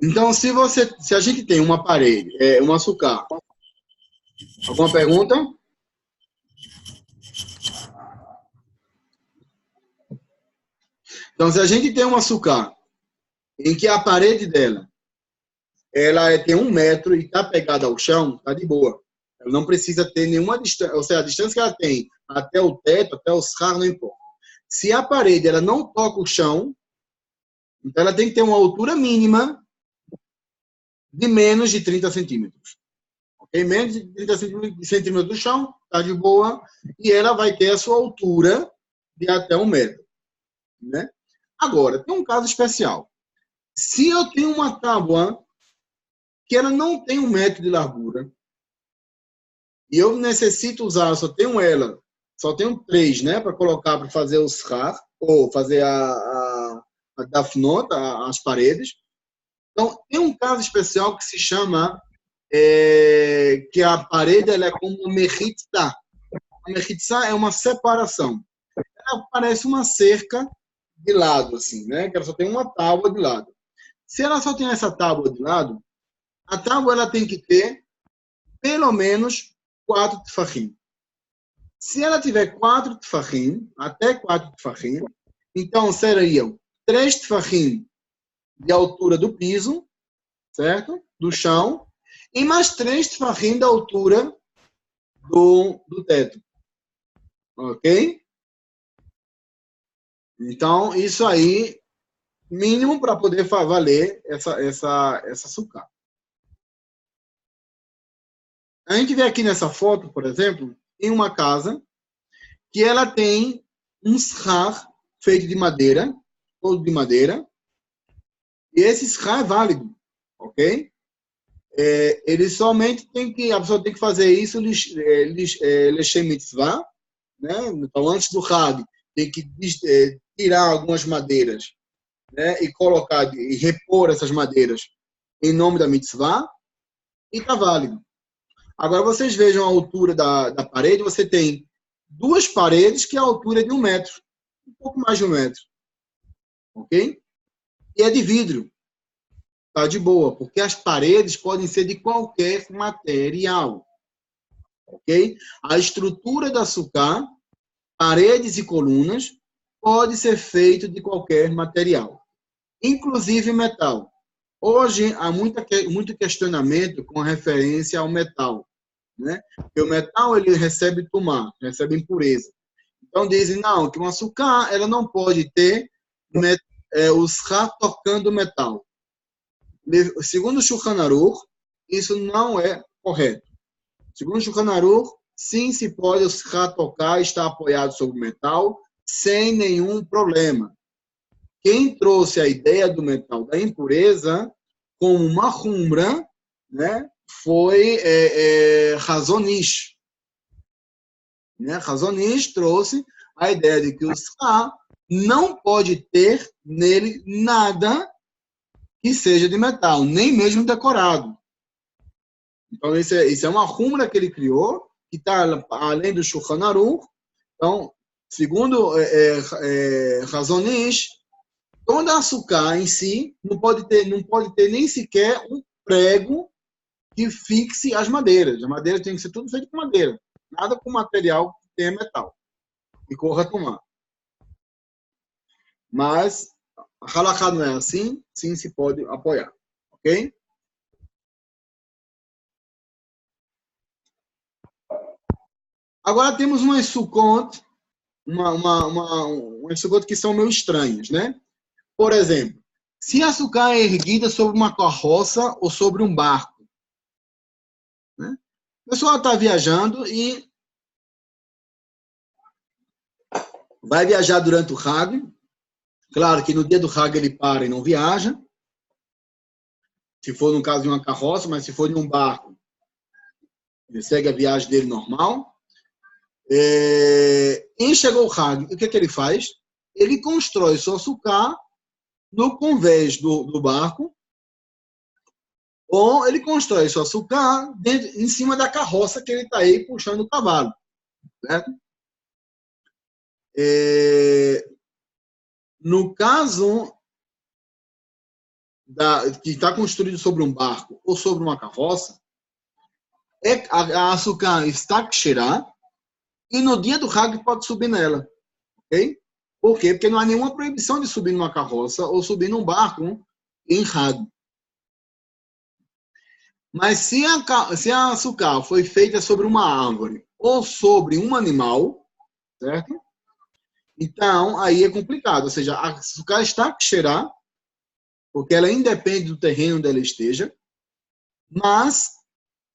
Então, se a gente tem uma parede, um açúcar, alguma pergunta? Então, se a gente tem um açúcar em que a parede dela tem 1 metro e está pegada ao chão, está de boa. Ela não precisa ter nenhuma distância, ou seja, a distância que ela tem até o teto, até os carros, não importa. Se a parede ela não toca o chão, então ela tem que ter uma altura mínima de menos de 30 centímetros. Okay? Menos de 30 centímetros do chão, está de boa, e ela vai ter a sua altura de até 1 metro. Né? Agora, tem um caso especial. Se eu tenho uma tábua que ela não tem 1 metro de largura, e eu necessito usar, só tenho 3, né, para colocar, para fazer o schar, ou fazer a dafnot, as paredes. Então, tem um caso especial que se chama, que a parede ela é como uma mechitza. A mechitza é uma separação. Ela parece uma cerca de lado, assim, né, que ela só tem uma tábua de lado. Se ela só tem essa tábua de lado, a tábua ela tem que ter pelo menos 4 tefachim. Se ela tiver 4 tefachim, até 4 tefachim, então seriam 3 tefachim de altura do piso, certo? Do chão, e mais 3 tefachim da altura do teto. Ok? Então, isso aí, mínimo para poder valer essa sucá. A gente vê aqui nessa foto, por exemplo, em uma casa que ela tem um schar feito de madeira, todo de madeira, e esse schar é válido, ok? Ele somente a pessoa tem que fazer isso Leshem Mitzvah, né? Então, antes do Hag, tem que tirar algumas madeiras, né? E repor essas madeiras em nome da Mitzvah, e está válido. Agora, vocês vejam a altura da parede, você tem 2 paredes que é a altura de 1 metro, um pouco mais de 1 metro, ok? E é de vidro, tá de boa, porque as paredes podem ser de qualquer material, ok? A estrutura da sucá, paredes e colunas, pode ser feito de qualquer material, inclusive metal. Hoje há muito questionamento com referência ao metal, né? Porque o metal ele recebe tumá, recebe impureza. Então dizem não, que uma sucá ela não pode ter os rá tocando metal. Segundo o Shulchan Aruch, isso não é correto. Segundo o Shulchan Aruch, sim se pode o rá tocar, estar apoiado sobre o metal, sem nenhum problema. Quem trouxe a ideia do metal da impureza como uma rumbra, né, foi Razonish. Né? Razonish trouxe a ideia de que o Sá não pode ter nele nada que seja de metal, nem mesmo decorado. Então, isso é uma rumbra que ele criou, que está além do Shulchan Aruch. Então, segundo Razonish, toda a açúcar em si não pode ter nem sequer um prego que fixe as madeiras. As madeiras tem que ser tudo feito com madeira. Nada com material que tenha metal. E corra tomar. Mas a halakha não é assim, sim se pode apoiar. Ok? Agora temos umas sukkot, umas sukkot que são meio estranhas, né? Por exemplo, se a sukkah é erguida sobre uma carroça ou sobre um barco, né? A pessoa está viajando e vai viajar durante o Hag. Claro que no dia do Hag ele para e não viaja. Se for no caso de uma carroça, mas se for de um barco, ele segue a viagem dele normal. E chegou o Hag, o que ele faz? Ele constrói sua sucá no convés do barco, ou ele constrói sua sucá em cima da carroça que ele está aí puxando o cavalo. Certo? No caso que está construído sobre um barco ou sobre uma carroça, a açúcar está que cheirar, e no dia do Hag pode subir nela. Ok? Por quê? Porque não há nenhuma proibição de subir numa carroça ou subir num barco em Hag. Mas se a açúcar foi feita sobre uma árvore ou sobre um animal, certo? Então, aí é complicado. Ou seja, a açúcar está que cheirar, porque ela independe do terreno onde ela esteja, mas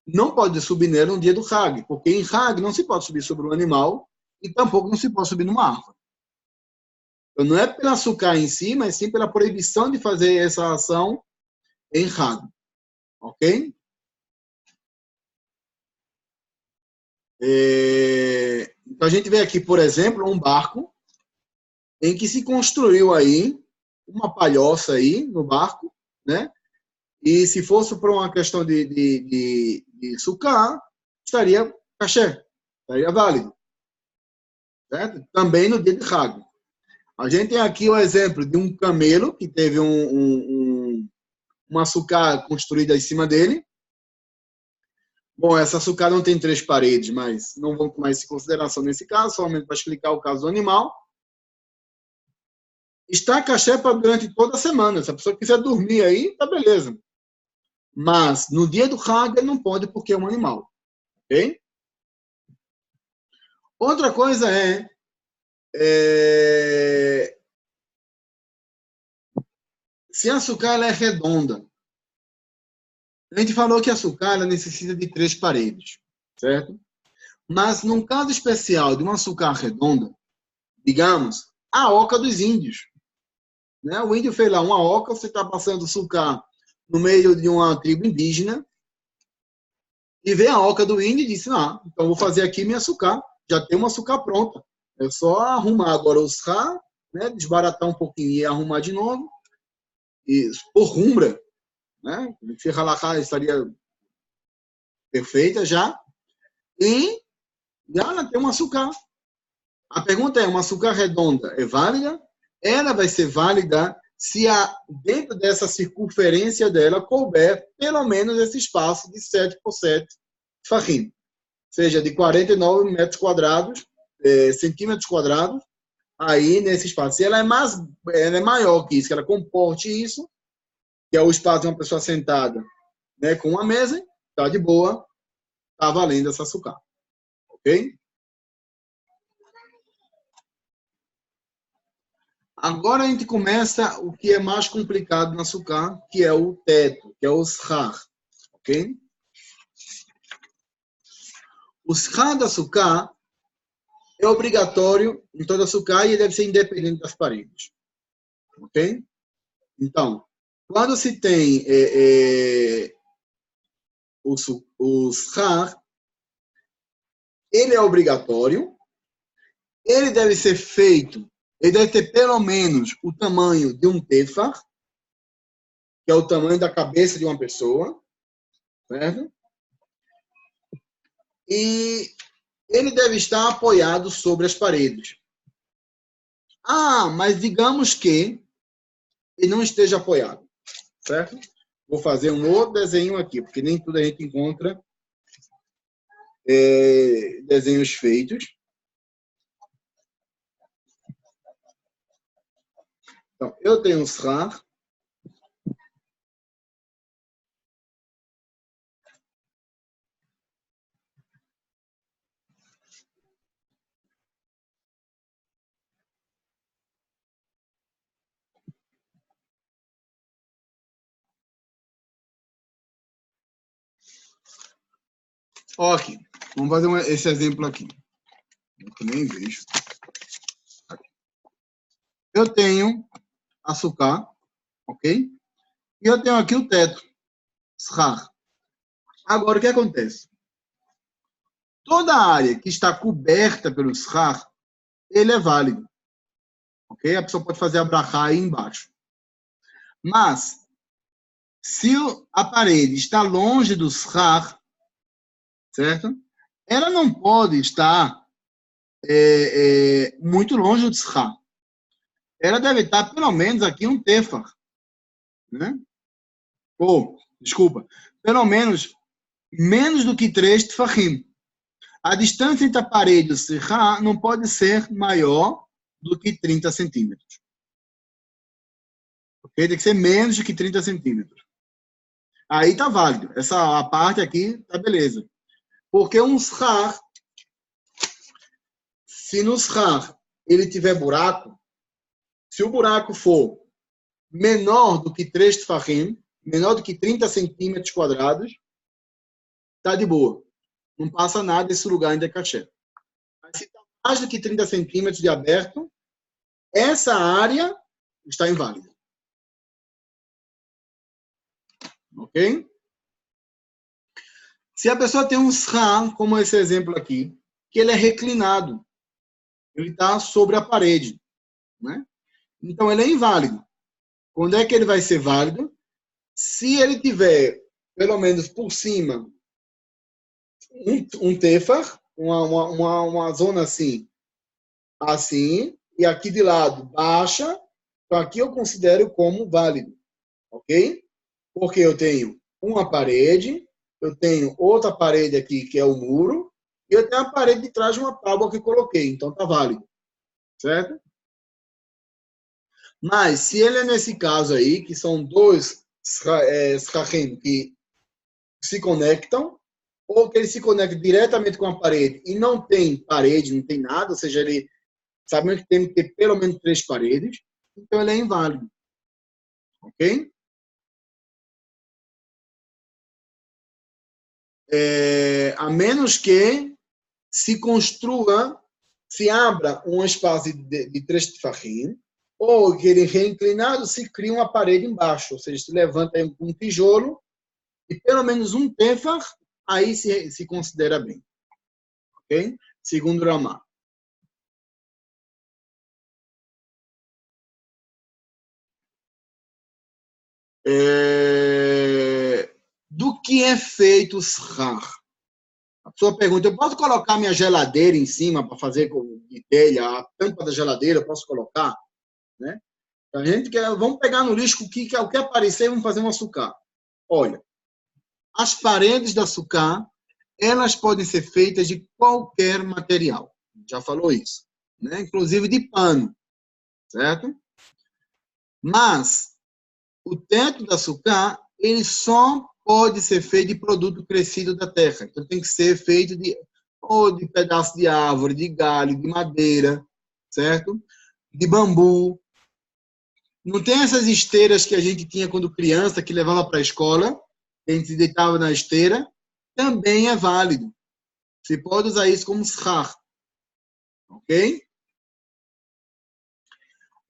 não pode subir nela no dia do Hag, porque em Hag não se pode subir sobre um animal e tampouco não se pode subir numa árvore. Então, não é pelo açúcar em si, mas sim pela proibição de fazer essa ação em Hag. Ok? Então, a gente vê aqui, por exemplo, um barco em que se construiu aí uma palhoça aí no barco, né? E se fosse por uma questão de sucar, estaria caché, estaria válido, certo? Também no dia de Hag. A gente tem aqui o exemplo de um camelo que teve uma açúcar construída em cima dele. Bom, essa açúcar não tem 3 paredes, mas não vamos tomar isso em consideração nesse caso, somente para explicar o caso do animal. Está caché para durante toda a semana. Se a pessoa quiser dormir aí, tá beleza. Mas no dia do Hag não pode porque é um animal. Ok? Outra coisa se a açúcar ela é redonda. A gente falou que a açúcar ela necessita de 3 paredes, certo? Mas num caso especial de uma açúcar redonda, digamos, a oca dos índios. Né? O índio fez lá uma oca, você está passando açúcar no meio de uma tribo indígena, e vê a oca do índio e disse, então vou fazer aqui minha açúcar, já tem uma açúcar pronta. É só arrumar agora os rá, né? Desbaratar um pouquinho e arrumar de novo, e por rumbra, né? Ferralacá estaria perfeita já, e já ela tem uma açúcar. A pergunta é, uma açúcar redonda é válida? Ela vai ser válida se dentro dessa circunferência dela couber pelo menos esse espaço de 7 por 7 farrim, seja de 49 metros quadrados, centímetros quadrados, aí nesse espaço. Se ela é maior que isso, que ela comporte isso, que é o espaço de uma pessoa sentada, né, com uma mesa, tá de boa, tá valendo essa açúcar. Ok? Agora a gente começa o que é mais complicado no açúcar, que é o teto, que é o shar. Ok? O shar do açúcar é obrigatório em todo açúcar e ele deve ser independente das paredes. Ok? Então, quando se tem o shar, ele é obrigatório, ele deve ser feito, ele deve ter pelo menos o tamanho de um tefar, que é o tamanho da cabeça de uma pessoa, certo? E ele deve estar apoiado sobre as paredes. Mas digamos que ele não esteja apoiado, certo? Vou fazer um outro desenho aqui, porque nem tudo a gente encontra desenhos feitos. Então, eu tenho um SRAR. Ok, vamos fazer esse exemplo aqui. Eu nem vejo. Eu tenho açúcar, ok? E eu tenho aqui o teto, SRAR. Agora, o que acontece? Toda a área que está coberta pelo SRAR, ele é válido. Ok? A pessoa pode fazer a brachá aí embaixo. Mas, se a parede está longe do SRAR, certo? Ela não pode estar muito longe do SRAR. Ela deve estar pelo menos aqui um tefar, né? Ou, desculpa, pelo menos do que 3 tefachim. A distância entre a parede e o sirra não pode ser maior do que 30 centímetros. Okay? Tem que ser menos do que 30 centímetros. Aí tá válido. Essa a parte aqui tá beleza. Porque um shar, se no shar ele tiver buraco, se o buraco for menor do que 3 tefachim, menor do que 30 centímetros quadrados, tá de boa. Não passa nada, esse lugar ainda é caché. Mas se está mais do que 30 centímetros de aberto, essa área está inválida. Ok? Se a pessoa tem um shar, como esse exemplo aqui, que ele é reclinado, ele está sobre a parede, né? Então ele é inválido. Quando é que ele vai ser válido? Se ele tiver, pelo menos por cima, um tefar, uma zona assim, e aqui de lado baixa, então aqui eu considero como válido, ok? Porque eu tenho uma parede, eu tenho outra parede aqui, que é o muro, e eu tenho a parede de trás de uma tábua que eu coloquei, então tá válido, certo? Mas se ele é nesse caso aí, que são dois shachim que se conectam, ou que ele se conecta diretamente com a parede e não tem parede, não tem nada, ou seja, ele sabendo que tem que ter pelo menos 3 paredes, então ele é inválido, ok? A menos que se construa, se abra um espaço de 3 tefachim, ou que ele reinclinado se cria uma parede embaixo, ou seja, se levanta um tijolo e pelo menos um tefach, aí se considera bem, ok? Segundo o Ramá. Do que é feito o shar? A pessoa pergunta, eu posso colocar minha geladeira em cima para fazer de telha, a tampa da geladeira, eu posso colocar? Né? A gente quer, vamos pegar no lixo o que aparecer e vamos fazer um açúcar. Olha, as paredes do açúcar, elas podem ser feitas de qualquer material. Já falou isso. Né? Inclusive de pano, certo? Mas o teto do açúcar, ele só pode ser feito de produto crescido da terra. Então tem que ser feito ou de pedaço de árvore, de galho, de madeira, certo? De bambu. Não tem essas esteiras que a gente tinha quando criança, que levava para a escola, a gente se deitava na esteira, também é válido. Você pode usar isso como shar, ok?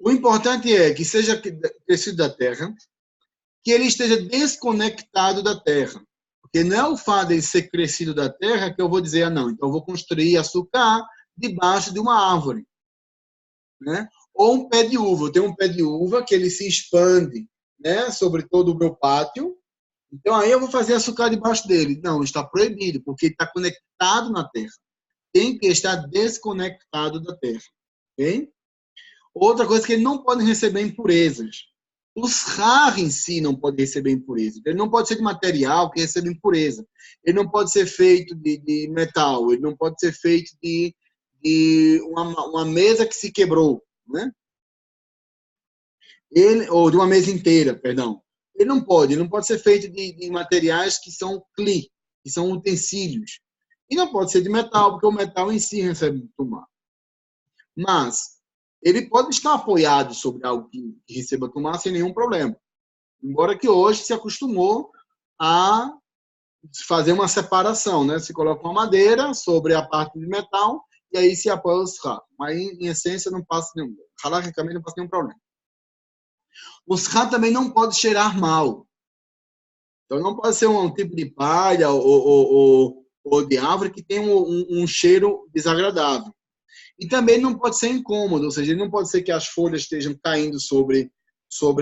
O importante é que seja crescido da terra, que ele esteja desconectado da terra. Porque não é o fato de ele ser crescido da terra que eu vou dizer, não, então eu vou construir açúcar debaixo de uma árvore. Né? Ou um pé de uva. Eu tenho um pé de uva que ele se expande, né, sobre todo o meu pátio. Então aí eu vou fazer açúcar debaixo dele. Não, está proibido, porque ele está conectado na terra. Tem que estar desconectado da terra. Okay? Outra coisa é que ele não pode receber impurezas. O shar em si não pode receber impureza. Ele não pode ser de material que recebe impureza. Ele não pode ser feito de metal. Ele não pode ser feito de uma mesa que se quebrou, né? Ou de uma mesa inteira, perdão. Ele não pode ser feito de materiais que são cli, que são utensílios. E não pode ser de metal, porque o metal em si recebe tumá. Mas ele pode estar apoiado sobre algo que receba tumá sem nenhum problema. Embora que hoje se acostumou a fazer uma separação, né? Se coloca uma madeira sobre a parte de metal e aí se apoia os ratos. Mas, em essência, não passa nenhum. Halachicamente, não passa nenhum problema. Os ratos também não pode cheirar mal. Então, não pode ser um tipo de palha ou de árvore que tem um cheiro desagradável. E também não pode ser incômodo, ou seja, não pode ser que as folhas estejam caindo sobre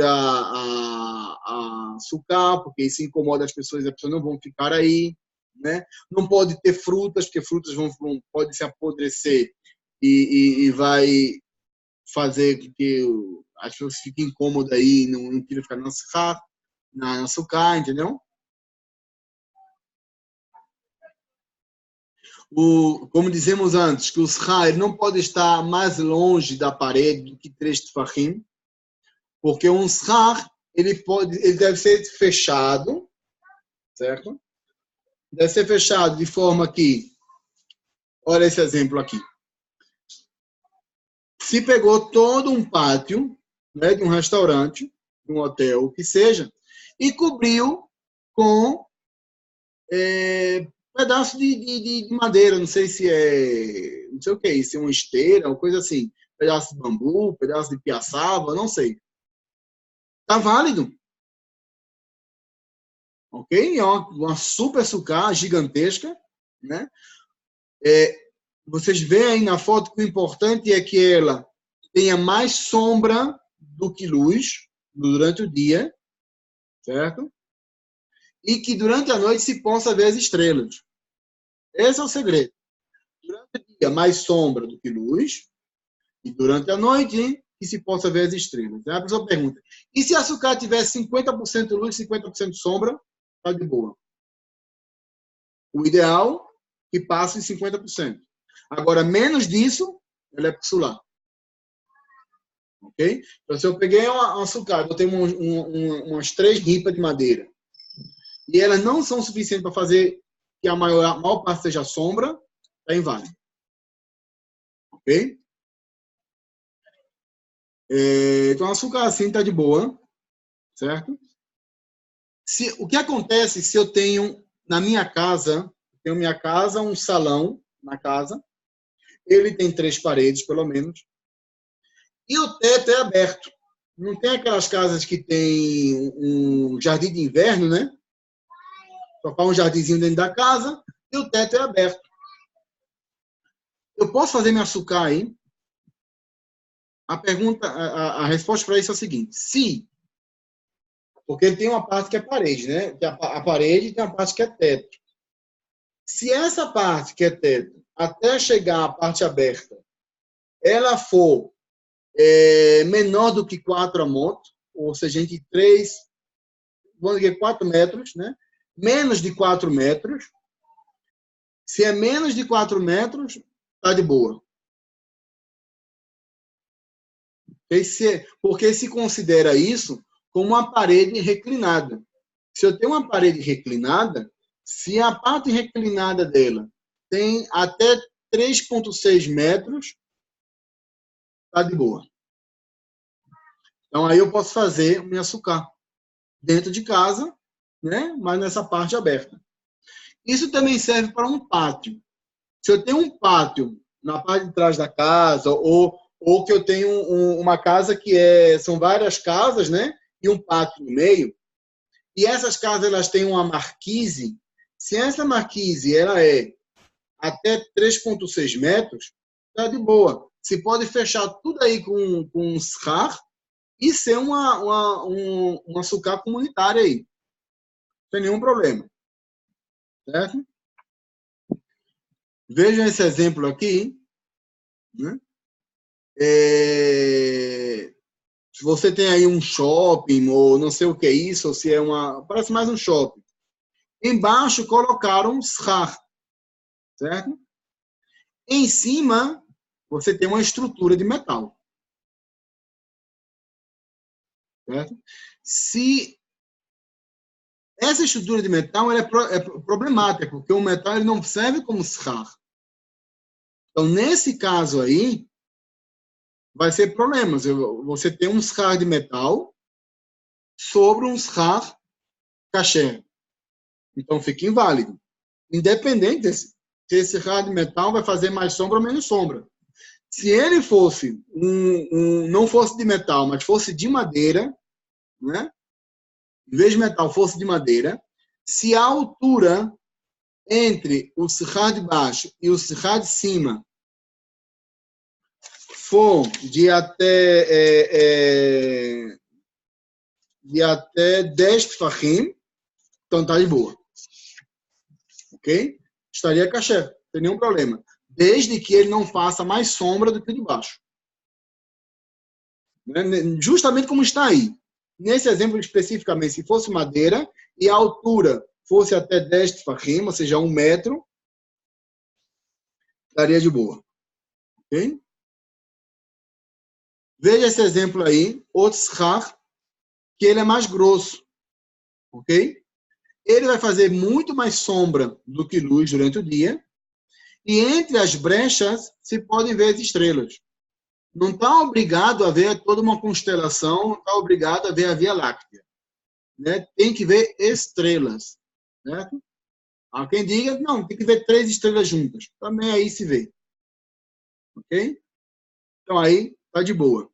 a açúcar, porque isso incomoda as pessoas não vão ficar aí. Né? Não pode ter frutas, porque frutas podem se apodrecer e vai fazer com que as pessoas fiquem incômodas aí, não queiram ficar no açúcar. na sucá, entendeu? Como dizemos antes, que o shá ele não pode estar mais longe da parede do que 3 tefachim, porque um shá ele deve ser fechado, certo? Deve ser fechado de forma que, olha esse exemplo aqui. Se pegou todo um pátio, né, de um restaurante, de um hotel, o que seja, e cobriu com pedaço de madeira, não sei se é, não sei o que é isso, é uma esteira, ou coisa assim, pedaço de bambu, pedaço de piaçava, não sei. Tá válido, ok? É uma super sucá gigantesca, né? Vocês veem aí na foto que o importante é que ela tenha mais sombra do que luz durante o dia, certo? E que durante a noite se possa ver as estrelas. Esse é o segredo. Durante o dia, mais sombra do que luz, e durante a noite, que se possa ver as estrelas. Aí a pessoa pergunta, e se a sucá tiver 50% luz e 50% sombra, está de boa. O ideal é que passe em 50%. Agora, menos disso, ela é psulá. Ok? Então, se eu peguei uma sucá, eu tenho umas 3 ripas de madeira, e elas não são suficientes para fazer que a maior parte seja sombra, está inválido. Ok? Então, a açúcar assim está de boa, certo? O que acontece se eu tenho na minha casa, um salão na casa, ele tem 3 paredes, pelo menos, e o teto é aberto. Não tem aquelas casas que tem um jardim de inverno, né? Só faz um jardinzinho dentro da casa e o teto é aberto. Eu posso fazer minha açúcar aí? A resposta para isso é a seguinte: se, porque ele tem uma parte que é parede, né? A parede tem uma parte que é teto. Se essa parte que é teto, até chegar à parte aberta, ela for menor do que 4 amot, ou seja, entre 3, vamos dizer 4 metros, né? Menos de 4 metros. Se é menos de 4 metros, está de boa. Porque se considera isso como uma parede reclinada. Se eu tenho uma parede reclinada, se a parte reclinada dela tem até 3,6 metros, está de boa. Então, aí eu posso fazer o meu açúcar dentro de casa, né? Mas nessa parte aberta. Isso também serve para um pátio. Se eu tenho um pátio na parte de trás da casa, ou que eu tenho uma casa que são várias casas, né? E um pátio no meio, e essas casas elas têm uma marquise, se essa marquise ela é até 3,6 metros, está de boa. Se pode fechar tudo aí com um SCAR e ser uma sucá comunitária aí. Sem nenhum problema. Certo? Vejam esse exemplo aqui. Né? Se você tem aí um shopping, ou não sei o que é isso, ou se é parece mais um shopping. Embaixo colocaram um SCAR. Certo? Em cima, você tem uma estrutura de metal. Certo? Se essa estrutura de metal ela é problemática, porque o metal ele não serve como SCAR. Então, nesse caso aí, vai ser problemas. Você tem um SCAR de metal sobre um SCAR caché. Então, fica inválido. Independente se esse SCAR de metal vai fazer mais sombra ou menos sombra. Se ele fosse não fosse de metal, mas fosse de madeira, né? Em vez de metal, fosse de madeira, se a altura entre o SCAR de baixo e o SCAR de cima for de até 10 tefachim, então tá de boa. Ok? Estaria caché, não tem nenhum problema. Desde que ele não faça mais sombra do que o de baixo. Justamente como está aí. nesse exemplo especificamente, se fosse madeira e a altura fosse até 10 tefachim, ou seja, 1 metro, daria de boa. Ok? Veja esse exemplo aí, outro schach, que ele é mais grosso. Ok? Ele vai fazer muito mais sombra do que luz durante o dia, e entre as brechas se podem ver as estrelas. Não está obrigado a ver toda uma constelação, não está obrigado a ver a Via Láctea. Né? Tem que ver estrelas. Certo? Há quem diga, não, tem que ver 3 estrelas juntas. Também aí se vê. Ok? Então aí está de boa.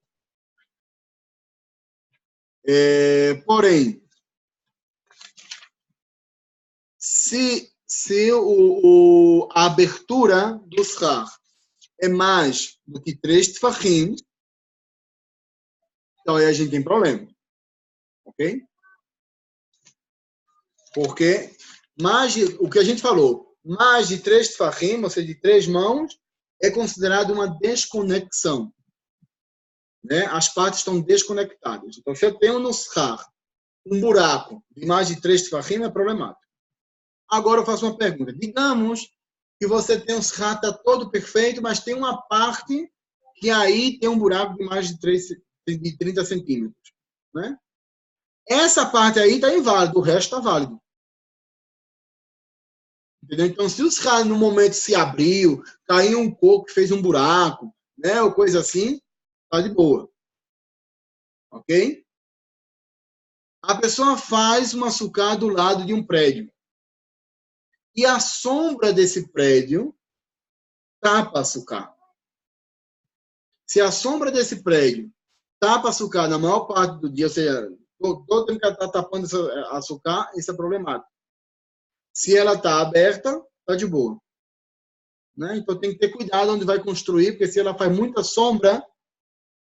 Porém, se a abertura do schach é mais do que 3 tefachim, então aí a gente tem problema. Ok? Porque o que a gente falou, mais de 3 tefachim, ou seja, de 3 mãos, é considerado uma desconexão. Né? As partes estão desconectadas. Então, se eu tenho no schach um buraco de mais de 3 tefachim, é problemático. Agora eu faço uma pergunta. Digamos que você tem um schach todo perfeito, mas tem uma parte que aí tem um buraco de mais de 30 centímetros. Né? Essa parte aí está inválida, o resto está válido. Entendeu? Então, se o schach no momento se abriu, caiu um coco, fez um buraco, né, ou coisa assim, está de boa. Ok? A pessoa faz uma sucá do lado de um prédio. E a sombra desse prédio tapa a sucá. Se a sombra desse prédio tapa a sucá na maior parte do dia, ou seja, todo tempo que ela está tapando a sucá, isso é problemático. Se ela está aberta, está de boa. Né? Então tem que ter cuidado onde vai construir, porque se ela faz muita sombra,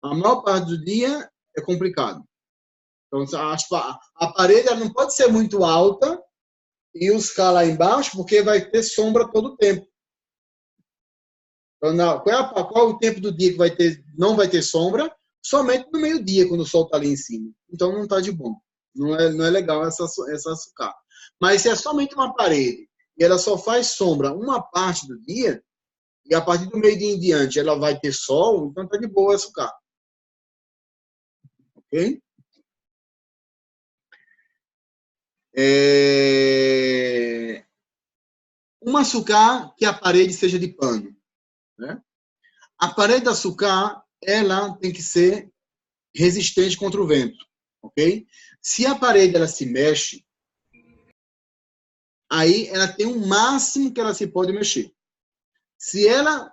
a maior parte do dia é complicado. Então a parede ela não pode ser muito alta e os cá lá embaixo, porque vai ter sombra todo o tempo. Então, qual é o tempo do dia que não vai ter sombra? Somente no meio-dia, quando o sol está ali em cima. Então não está de bom. Não é legal essa sucá. Mas se é somente uma parede e ela só faz sombra uma parte do dia, e a partir do meio-dia em diante ela vai ter sol, então está de boa essa sucá. Ok? Uma sucá que a parede seja de pano. Né? A parede da sucá, ela tem que ser resistente contra o vento. Ok? Se a parede ela se mexe, aí ela tem um máximo que ela se pode mexer. Se ela,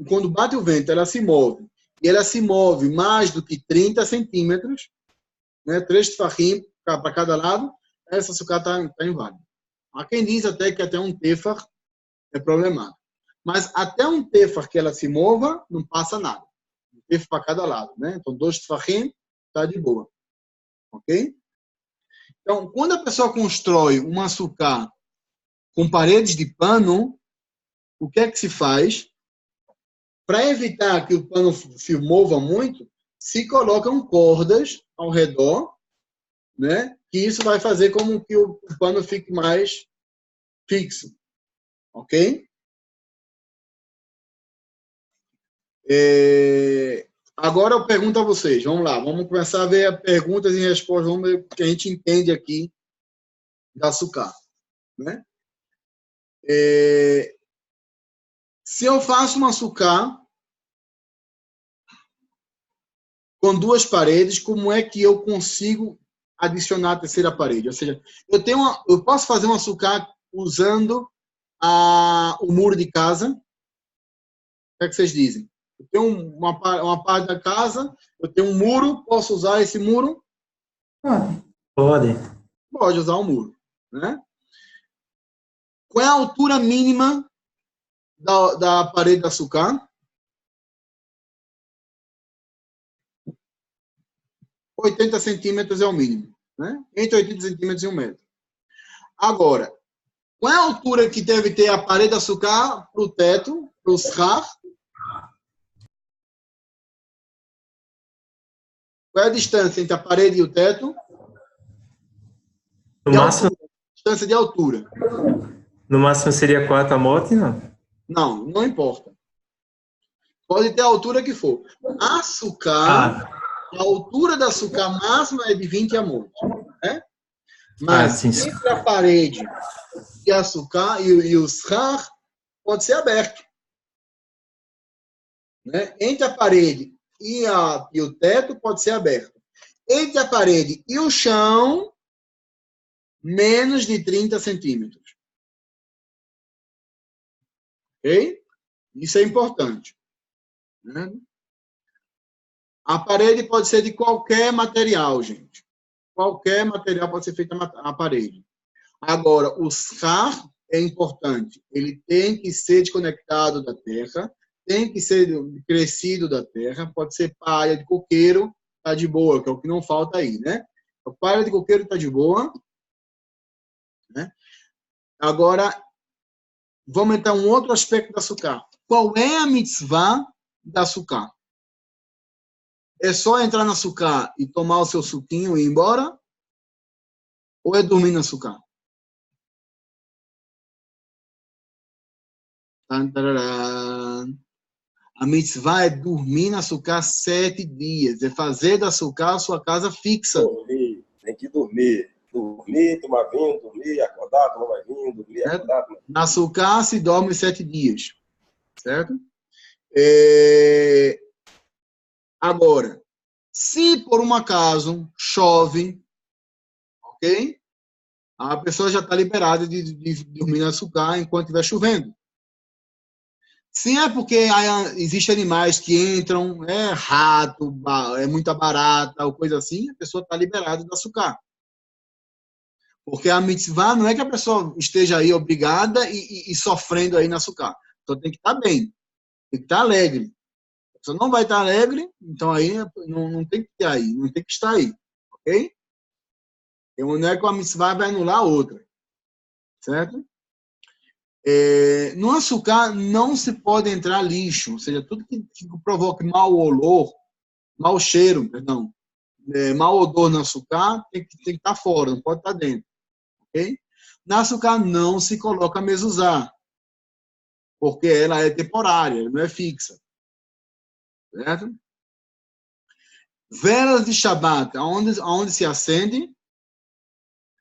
quando bate o vento, ela se move, e ela se move mais do que 30 centímetros, né, 3 tefachim para cada lado, essa sucata está inválida. Há quem diz até que até um tefach é problemático. Mas até um tefach que ela se mova, não passa nada. Um tefach para cada lado. Né? Então, 2 tefachim está de boa. Ok? Então, quando a pessoa constrói uma sucá com paredes de pano, o que é que se faz? Para evitar que o pano se mova muito, se colocam cordas ao redor, né? Que isso vai fazer com que o pano fique mais fixo. Ok? Agora eu pergunto a vocês. Vamos lá. Vamos começar a ver perguntas e respostas. Vamos ver o que a gente entende aqui da sucá. Né? Se eu faço uma sucá com 2 paredes, como é que eu consigo adicionar a terceira parede? Ou seja, eu posso fazer uma sucá usando o muro de casa? O que é que vocês dizem? Eu tenho uma parte da casa, eu tenho um muro, posso usar esse muro? Pode. Pode usar o muro. Né? Qual é a altura mínima da parede da sucá? 80 centímetros é o mínimo. Né? Entre 80 centímetros e 1 metro. Agora, qual é a altura que deve ter a parede da sucá para o teto, para o schach? Qual é a distância entre a parede e o teto? No De máximo, altura. Distância de altura. no máximo seria 4 a moto, não? Não, não importa. Pode ter a altura que for. Açúcar, Ah, a altura da açúcar máxima é de 20 amores. Né? Mas sim, sim. entre a parede e açúcar e o schar pode ser aberto. Né? Entre a parede e o teto pode ser aberto. Entre a parede e o chão, menos de 30 centímetros. Ok? Isso é importante. Né? A parede pode ser de qualquer material, gente. Qualquer material pode ser feito a parede. Agora, o schar é importante. Ele tem que ser desconectado da terra, tem que ser crescido da terra, pode ser palha de coqueiro, tá de boa, que é o que não falta aí, né? A palha de coqueiro tá de boa, né? Agora, vamos entrar um outro aspecto da sukkah. Qual é a mitzvah da sukkah? É só entrar na sukkah e tomar o seu suquinho e ir embora? Ou é dormir na sukkah? A mitzvah é dormir na sukkah 7 dias. É fazer da sukkah a sua casa fixa. Dormir, tem que dormir. Dormir, tomar vinho, dormir, acordar, tomar mais vinho, dormir, Certo? acordar. Na sukkah se dorme 7 dias. Certo? Agora, se por um acaso chove, ok? A pessoa já está liberada de dormir na sukkah enquanto estiver chovendo. Se é porque existem animais que entram, rato, é muita barata, ou coisa assim, a pessoa está liberada da sukkah. Porque a mitzvah não é que a pessoa esteja aí obrigada e sofrendo aí na sukkah. Então tem que estar bem, tem que estar alegre. A pessoa não vai estar alegre, então aí não tem que ter aí, não tem que estar aí, ok? Então não é que a mitzvah vai anular a outra, certo? No açúcar não se pode entrar lixo, ou seja, tudo que provoque mau olor, mau cheiro, perdão, mau odor no açúcar tem que estar fora, não pode estar dentro, ok? Na açúcar não se coloca mezuzá, porque ela é temporária, não é fixa, certo? Velas de Shabat, aonde se acende?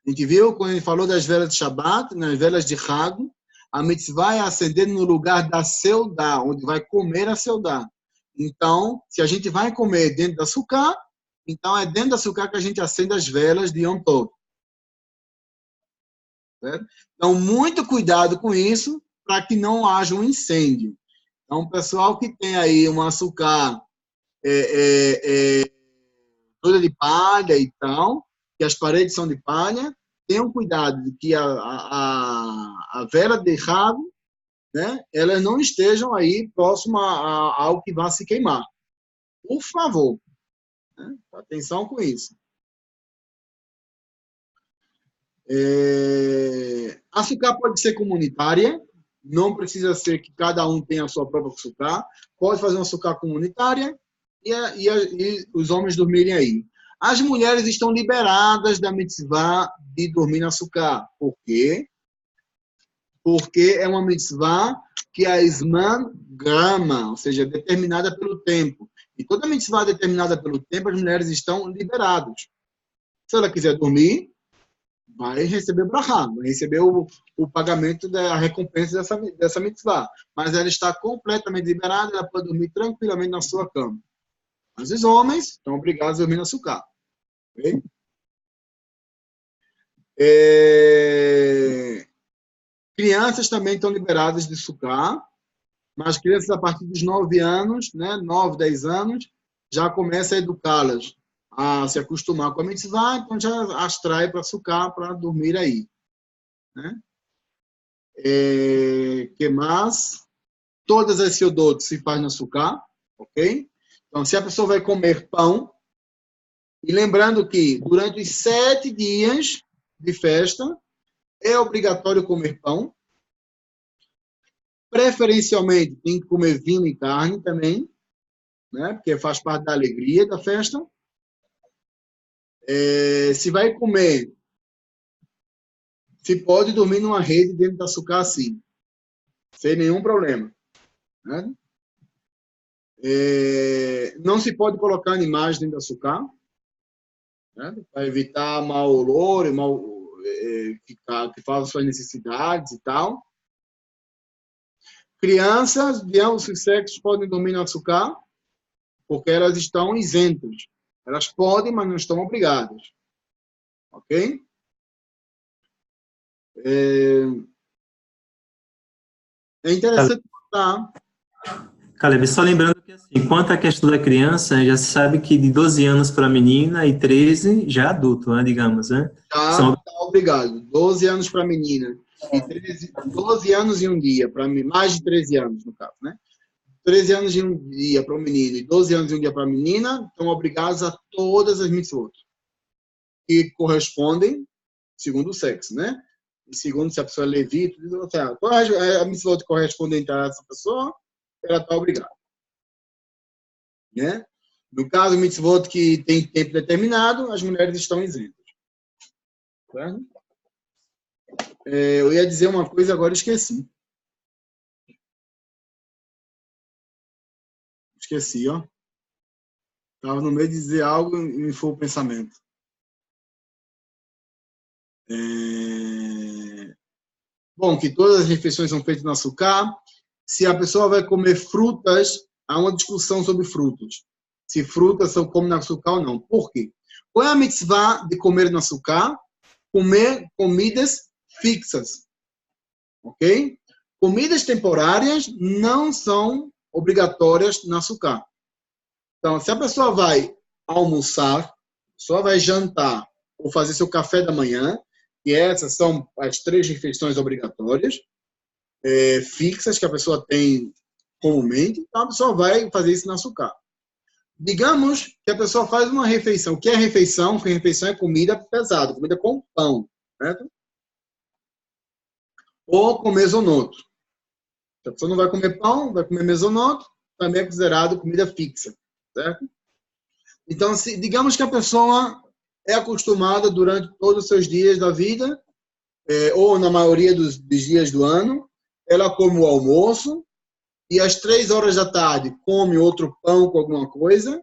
A gente viu quando a gente falou das velas de Shabat, nas velas de Hag, a mitzvah é acender no lugar da seudá, onde vai comer a seudá. Então, se a gente vai comer dentro da sukkah, então é dentro da sukkah que a gente acende as velas de Yom Tov. Certo? Então, muito cuidado com isso, para que não haja um incêndio. Então, o pessoal que tem aí uma sukkah toda de palha e tal, que as paredes são de palha, tenham cuidado de que a vela de rabo, né, elas não estejam aí próximo ao que vai se queimar. Por favor, né, atenção com isso. A sukkah pode ser comunitária, não precisa ser que cada um tenha a sua própria sukkah, pode fazer uma sukkah comunitária e os homens dormirem aí. As mulheres estão liberadas da mitzvah de dormir na sukkah. Por quê? Porque é uma mitzvah que é Isman Grama, ou seja, determinada pelo tempo. E toda mitzvah determinada pelo tempo, as mulheres estão liberadas. Se ela quiser dormir, vai receber brachá, vai receber o pagamento da recompensa dessa mitzvah. Mas ela está completamente liberada, ela pode dormir tranquilamente na sua cama. Mas os homens estão obrigados a dormir na sukkah. Okay? Crianças também estão liberadas de sukkah, mas crianças a partir dos 9 anos, né, 9, 10 anos, já começa a educá-las a se acostumar com a mitzvah, então já as trai para sukkah para dormir aí. Né? Que mais? Todas as seudot se faz na sukkah, ok? Então, se a pessoa vai comer pão, e lembrando que durante os 7 dias de festa, é obrigatório comer pão. Preferencialmente, tem que comer vinho e carne também, né? Porque faz parte da alegria da festa. Se vai comer, se pode dormir numa rede dentro da sucá, sim, sem nenhum problema. Né? Não se pode colocar animais dentro da sucá, né? Para evitar mau olor, que fazem suas necessidades e tal. Crianças de ambos os sexos podem dormir na sucá, porque elas estão isentas. Elas podem, mas não estão obrigadas. Ok? É interessante notar. Caleb, só lembrando que, assim, quanto à questão da criança, já se sabe que de 12 anos para a menina e 13 já adulto, né, digamos, né? Já está obrigado. 12 anos para a menina. E 12 anos e um dia, para mais de 13 anos, no caso, né? 13 anos e um dia para o menino e 12 anos e um dia para a menina, estão obrigados a todas as mitzvot, que correspondem segundo o sexo, né? E segundo se a pessoa é levita, a mitzvot correspondente a essa pessoa, ela está obrigada. Né? No caso, mitzvot que tem tempo determinado, as mulheres estão isentas. Certo? Eu ia dizer uma coisa, agora esqueci. Esqueci, ó. Estava no meio de dizer algo e me foi o pensamento. Bom, que todas as refeições são feitas no açúcar. Se a pessoa vai comer frutas, há uma discussão sobre frutas. Se frutas são como no açúcar ou não. Por quê? Qual é a mitzvah de comer no açúcar? Comer comidas fixas. Ok? Comidas temporárias não são obrigatórias no açúcar. Então, se a pessoa vai almoçar, a pessoa vai jantar ou fazer seu café da manhã, e essas são as 3 refeições obrigatórias, fixas que a pessoa tem comumente, então a pessoa vai fazer isso no açúcar. Digamos que a pessoa faz uma refeição. O que é refeição? Refeição é comida pesada, comida com pão, certo? Ou com mesonoto. Se a pessoa não vai comer pão, vai comer mesonoto, também é considerado comida fixa, certo? Então, digamos que a pessoa é acostumada durante todos os seus dias da vida, ou na maioria dos dias do ano, ela come o almoço, e às 3 horas da tarde come outro pão com alguma coisa,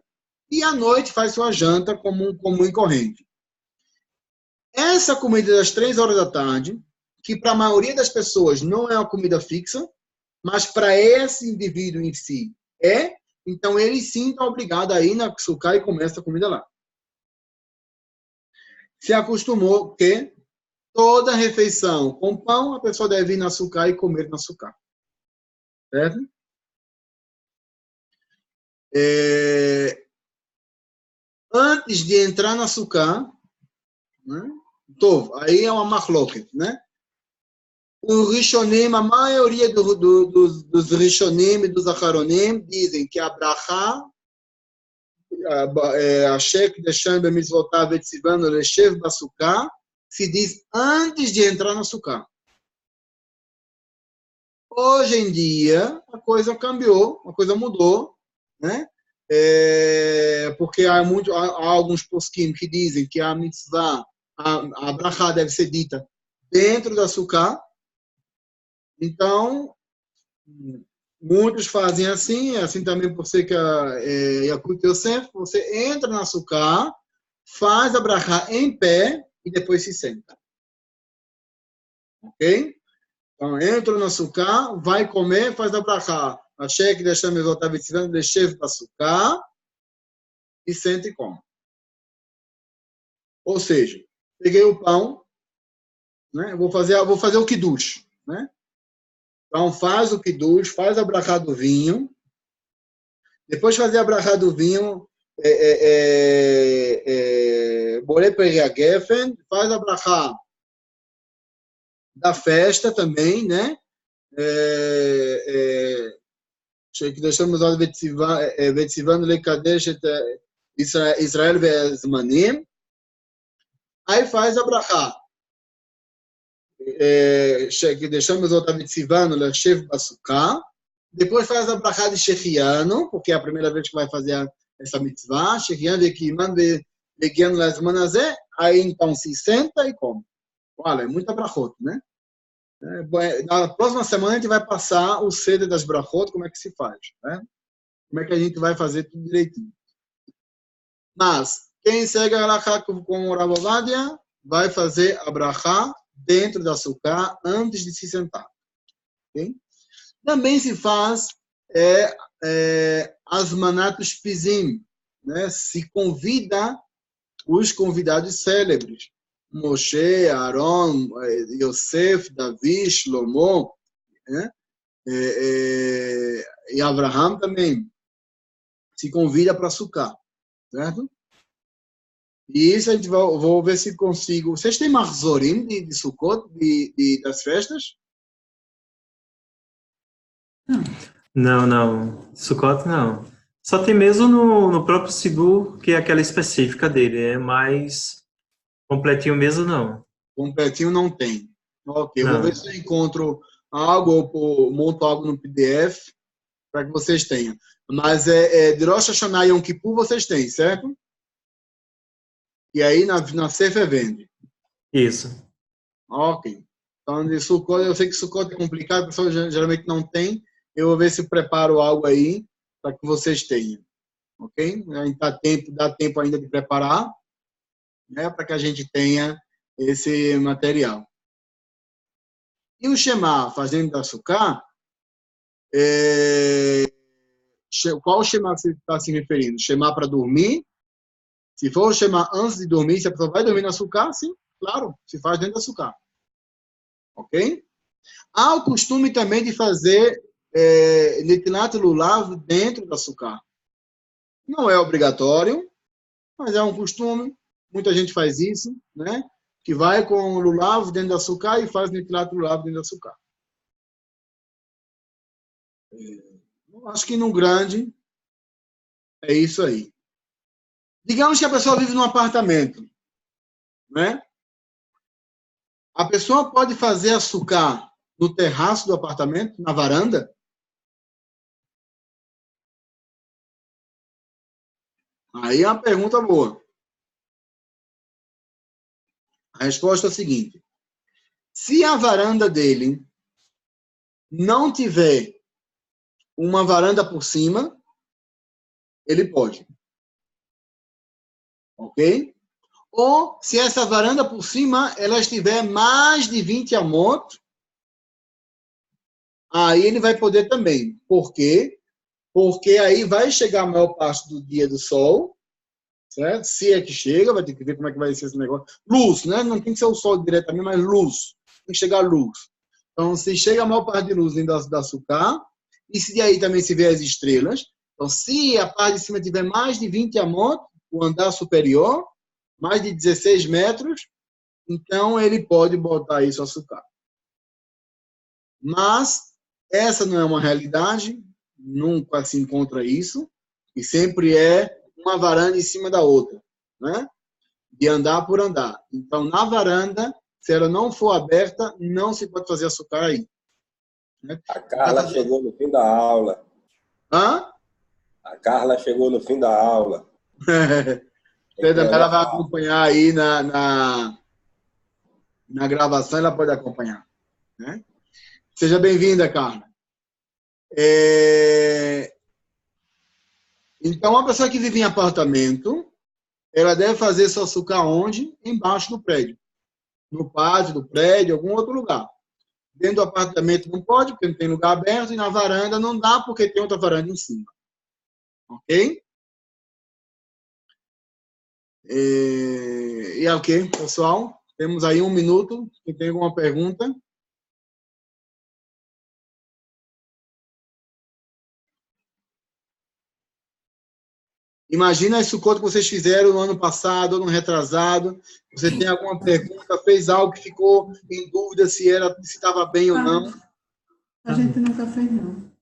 e à noite faz sua janta comum e corrente. Essa comida das 3 horas da tarde, que para a maioria das pessoas não é uma comida fixa, mas para esse indivíduo em si então ele sim está obrigado a ir na açúcar e comer essa comida lá. Se acostumou que toda refeição com pão, a pessoa deve ir na açúcar e comer no açúcar. Certo? Antes de entrar no açúcar, né? Aí é uma machloket, né? O Rishonim, a maioria dos Rishonim e dos Acharonim dizem que a brachá, a Shek Deshan Bemitzvotav Etzivano Leshev Basukah, se diz antes de entrar no açúcar. Hoje em dia, a coisa cambiou, a coisa mudou, né? Porque há alguns poskim que dizem que a mitzvah, a brachá deve ser dita dentro do açúcar. Então, muitos fazem assim também por ser que a Yakut Yosef, você entra no açúcar, faz a brachá em pé e depois se senta. Ok? Então, entra no açúcar, vai comer, faz a brachá. Achei que deixamos o Otavitzivano, deixei para açúcar e senta e come. Ou seja, peguei o pão, né? Vou fazer o kiddush, né? Então, faz o kiddush, faz a brachá do vinho. Depois de fazer a brachá do vinho, Borei Peria Geffen, faz a brachá da festa também, né? שקידשנו מזל וציוונו לקדש את ישראל והזמנים, aí faz a brachá. שקידשנו זאת וציוונו לשב בסוכה, depois faz a brachá de Shechianu, porque é a primeira vez que vai fazer essa mitzvah, Shechianu vekiman Peguando as manazé, aí então se senta e come. Olha, é muita brachot, né? Na próxima semana a gente vai passar o ceder das brachot, como é que se faz, né? Como é que a gente vai fazer tudo direitinho. Mas, quem segue a Halakha com o Rav Ovadia, vai fazer a brachá dentro da sukkah antes de se sentar. Okay? Também se faz as manatos pisim, né? Se convida os convidados célebres. Moshe, Aaron, Yosef, Davi, Shlomo, né? E Abraham também se convida para sukkah, certo? E isso a gente vou ver se consigo. Vocês têm marzorim de Sukkot, das festas? Não, não. Sukkot, não. Só tem mesmo no próprio Sidur, que é aquela específica dele. É mais completinho mesmo, não. Completinho não tem. Ok, eu vou Não. ver se eu encontro algo ou monto algo no PDF para que vocês tenham. Mas de Rosh Hashanah e Yom Kippur vocês têm, certo? E aí na Sefer vende. Isso. Ok. Então, de Sukkot, eu sei que Sukkot é complicado, a pessoa geralmente não tem. Eu vou ver se preparo algo aí para que vocês tenham. Ok? Dá tempo ainda de preparar, né, para que a gente tenha esse material. E o Shema, fazendo da Sukkah, qual Shema você está se referindo? Shema para dormir? Se for o Shema antes de dormir, se a pessoa vai dormir na Sukkah, sim, claro, se faz dentro da Sukkah. Ok? Há o costume também de fazer Netilat Lulav dentro da Sukkah. Não é obrigatório, mas é um costume. Muita gente faz isso, né? Que vai com o Lulav dentro da Sukkah e faz Netilat Lulav dentro da Sukkah. Acho que no grande é isso aí. Digamos que a pessoa vive num apartamento, né? A pessoa pode fazer a Sukkah no terraço do apartamento, na varanda? Aí é uma pergunta boa. A resposta é a seguinte: se a varanda dele não tiver uma varanda por cima, ele pode. Ok? Ou, se essa varanda por cima ela estiver mais de 20 amot, aí ele vai poder também. Por quê? Porque aí vai chegar a maior parte do dia do sol, certo? Se é que chega, vai ter que ver como é que vai ser esse negócio. Luz, né? Não tem que ser o sol diretamente, mas luz. Tem que chegar luz. Então, se chega a maior parte de luz dentro da Sukkah, e se aí também se vê as estrelas, então, se a parte de cima tiver mais de 20 amot, o andar superior, mais de 16 metros, então ele pode botar isso a Sukkah. Mas essa não é uma realidade, nunca se encontra isso, e sempre é uma varanda em cima da outra, né? De andar por andar. Então, na varanda, se ela não for aberta, não se pode fazer açúcar aí. Né? A Carla chegou no fim da aula. Hã? A Carla chegou no fim da aula. Ela vai acompanhar aí na gravação, ela pode acompanhar. Né? Seja bem-vinda, Carla. Então, uma pessoa que vive em apartamento, ela deve fazer seu açúcar onde? Embaixo do prédio. No pátio do prédio, algum outro lugar. Dentro do apartamento não pode, porque não tem lugar aberto, e na varanda não dá, porque tem outra varanda em cima. Ok? E ok, pessoal? Temos aí 1 minuto. Quem tem alguma pergunta? Imagina esse Sukkot que vocês fizeram no ano passado, no retrasado. Você tem alguma pergunta, fez algo que ficou em dúvida se estava bem ou não? A gente nunca fez, não.